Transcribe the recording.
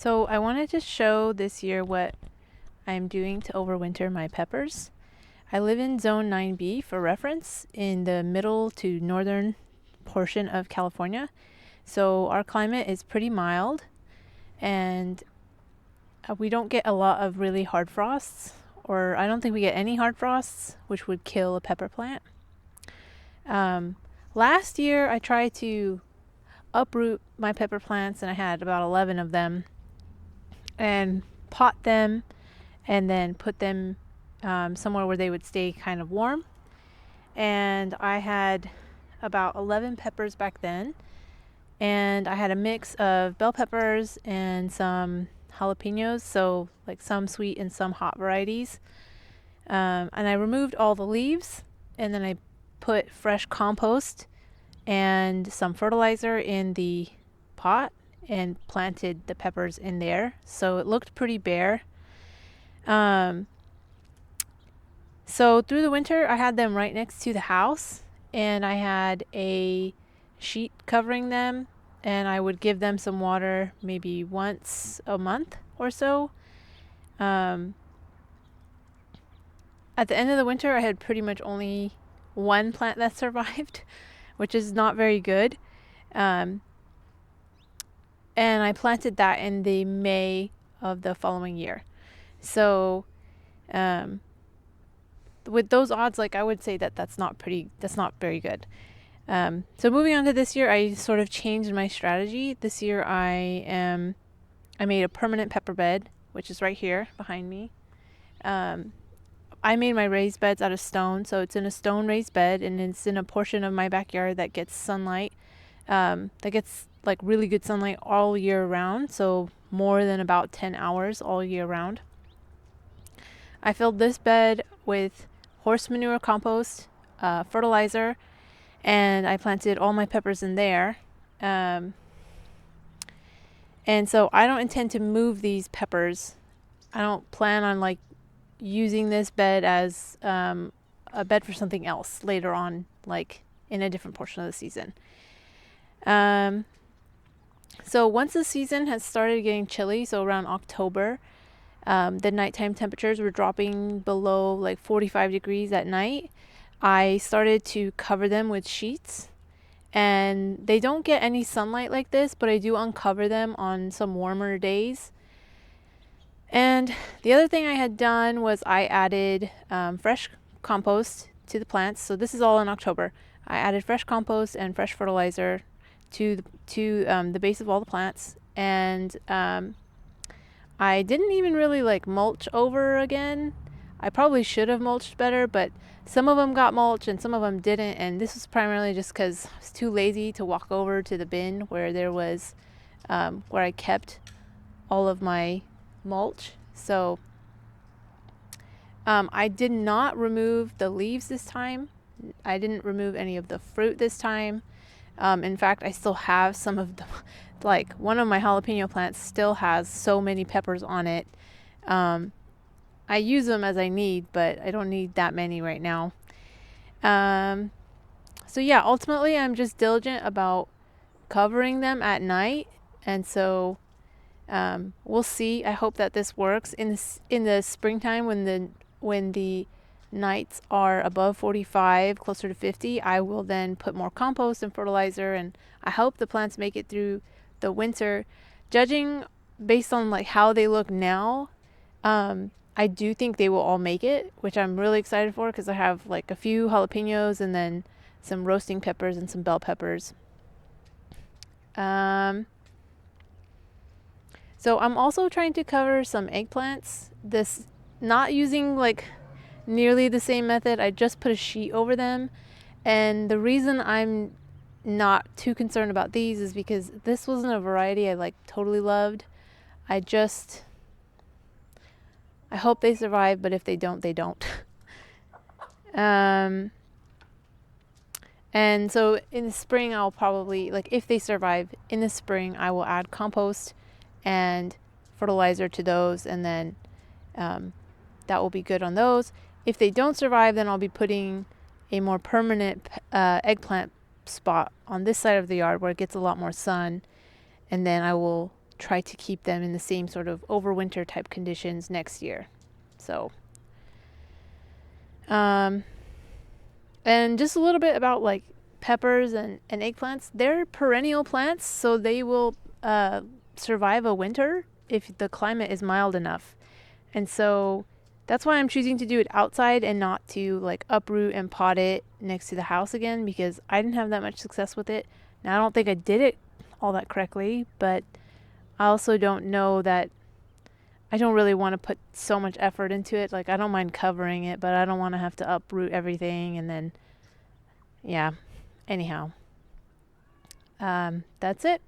So I wanted to show this year what I'm doing to overwinter my peppers. I live in zone 9B for reference in the middle to northern portion of California. So our climate is pretty mild and we don't get a lot of really hard frosts, or I don't think we get any hard frosts, which would kill a pepper plant. Last year I tried to uproot my pepper plants and I had about 11 of them and pot them and then put them somewhere where they would stay kind of warm. And I had about 11 peppers back then, and I had a mix of bell peppers and some jalapenos, so like some sweet and some hot varieties. And I removed all the leaves, and then I put fresh compost and some fertilizer in the pot and planted the peppers in there, so it looked pretty bare. So through the winter I had them right next to the house, and I had a sheet covering them, and I would give them some water maybe once a month or so. At the end of the winter I had pretty much only one plant that survived, which is not very good. And I planted that in the May of the following year. So with those odds, like, I would say that that's not very good. So moving on to this year, I sort of changed my strategy. This year I made a permanent pepper bed, which is right here behind me. I made my raised beds out of stone, so it's in a stone raised bed, and it's in a portion of my backyard that gets sunlight, that gets like really good sunlight all year round, so more than about 10 hours all year round. I filled this bed with horse manure compost, fertilizer, and I planted all my peppers in there. And so I don't intend to move these peppers. I don't plan on like using this bed as a bed for something else later on, like in a different portion of the season. So once the season has started getting chilly, so around October, the nighttime temperatures were dropping below like 45 degrees at night. I started to cover them with sheets, and they don't get any sunlight like this, but I do uncover them on some warmer days. And the other thing I had done was I added fresh compost to the plants. So this is all in October. I added fresh compost and fresh fertilizer to the base of all the plants, and I didn't even really like mulch over again. I probably should have mulched better, but some of them got mulch and some of them didn't, and this was primarily just because I was too lazy to walk over to the bin where there was where I kept all of my mulch. So I did not remove the leaves this time. I didn't remove any of the fruit this time. In fact, I still have some of the, like one of my jalapeno plants still has so many peppers on it. I use them as I need, but I don't need that many right now. So yeah, ultimately I'm just diligent about covering them at night, and so we'll see. I hope that this works in the springtime when the nights are above 45, closer to 50. I will then put more compost and fertilizer, and I hope the plants make it through the winter. Judging based on like how they look now, I do think they will all make it, which I'm really excited for, because I have like a few jalapenos and then some roasting peppers and some bell peppers. So I'm also trying to cover some eggplants. This, not using like nearly the same method. I just put a sheet over them, and the reason I'm not too concerned about these is because this wasn't a variety I like totally loved. I hope they survive, but if they don't, they don't. And so in the spring I'll probably, like, if they survive in the spring, I will add compost and fertilizer to those, and then that will be good on those. If they don't survive, then I'll be putting a more permanent eggplant spot on this side of the yard where it gets a lot more sun, and then I will try to keep them in the same sort of overwinter type conditions next year. So, and just a little bit about like peppers and eggplants. They're perennial plants, so they will survive a winter if the climate is mild enough. And so that's why I'm choosing to do it outside and not to like uproot and pot it next to the house again, because I didn't have that much success with it. Now, I don't think I did it all that correctly, but I also don't know that I don't really want to put so much effort into it. Like, I don't mind covering it, but I don't want to have to uproot everything and then, yeah. Anyhow, that's it.